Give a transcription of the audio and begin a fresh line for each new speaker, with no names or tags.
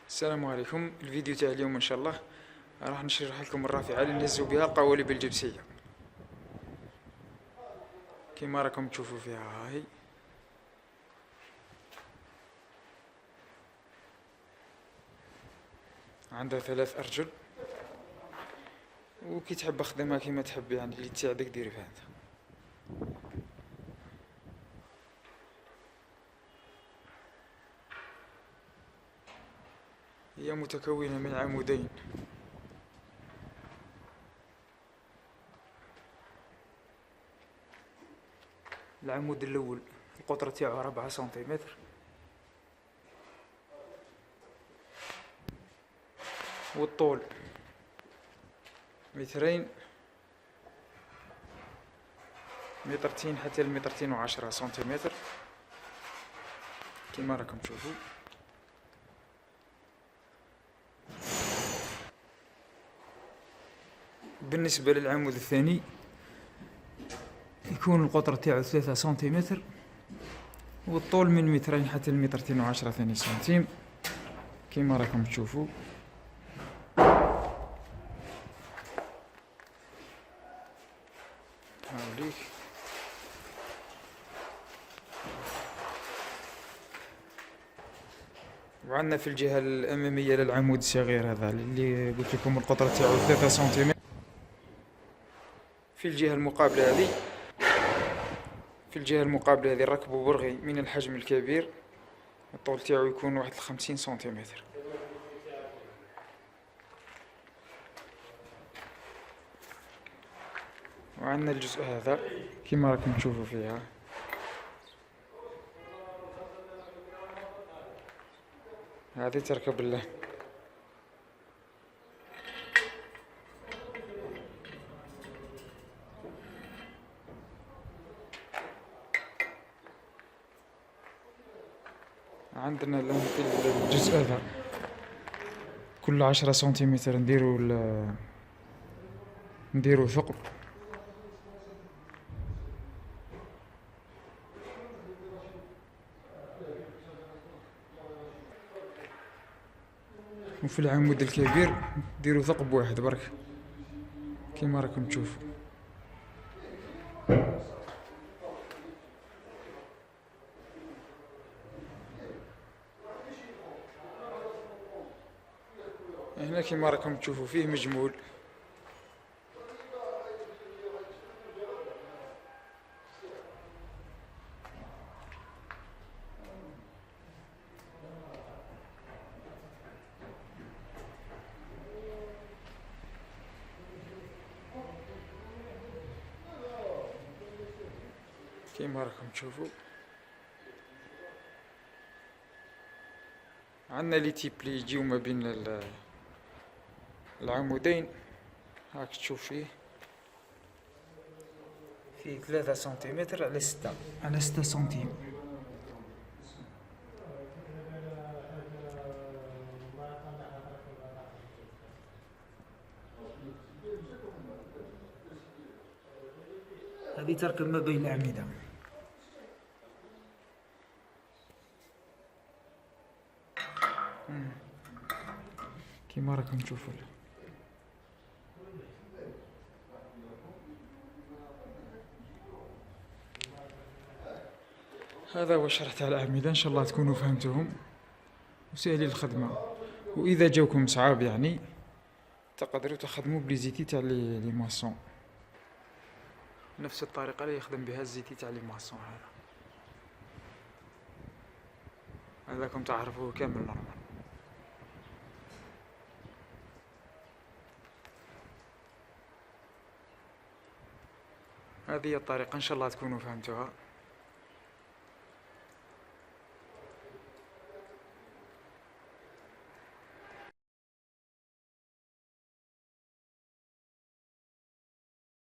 السلام عليكم. الفيديو تاع اليوم ان شاء الله راح نشرح لكم الرافعه اللي نهزو بها القوالب الجبسيه كما راكم تشوفوا فيها. هاهي عندها 3 ارجل، وكي تحب خدمها كيما تحب، يعني اللي تساعدك ديري فيها انت. هي متكونة من عمودين، العمود الاول القطر تاعو 4 سنتيمتر، والطول 2 مترتين حتى لمترتين و10 سنتيمتر كما راكم تشوفوا. بالنسبة للعمود الثاني يكون القطر تاعو 3 سنتيمتر، والطول من 2 حتى ل2 و10 ثاني سنتيم كما راكم تشوفوا. هاوليك وعندنا في الجهة الأمامية للعمود الصغير هذا اللي قلت لكم القطر تاعو 3 سنتيمتر. في الجهة المقابلة هذه ركبوا برغي من الحجم الكبير، الطول تاعو يكون 51 سنتيمتر. وعندنا الجزء هذا كما راكم تشوفوا فيها. هذه تركب له عندنا الآن في الجزء هذا كل 10 سنتيمتر نديرو ثقب، وفي العمود الكبير نديرو ثقب واحد برك كما راكم تشوفوا. هنا كما راكم تشوفوا فيه مجمول، كيما راكم تشوفوا. عندنا لي تيب لي يجيو ما بين العمودين، هاك تشوف فيه 3 سنتيمتر على 6 سنتيم. هذه تركب ما بين الأعمدة. كيما راكم تشوفوا. هذا هو الشرح تاع الأعمدة، ان شاء الله تكونوا فهمتوهم وسهلين الخدمة. واذا جاوكم صعاب يعني تقدروا تخدموا بليزيتي تاع لي ماسون، نفس الطريقة اللي يخدم بها الزيتي تاع لي ماسون. هذا راكم تعرفوه كامل نورمال. هذه هي الطريقة، ان شاء الله تكونوا فهمتوها.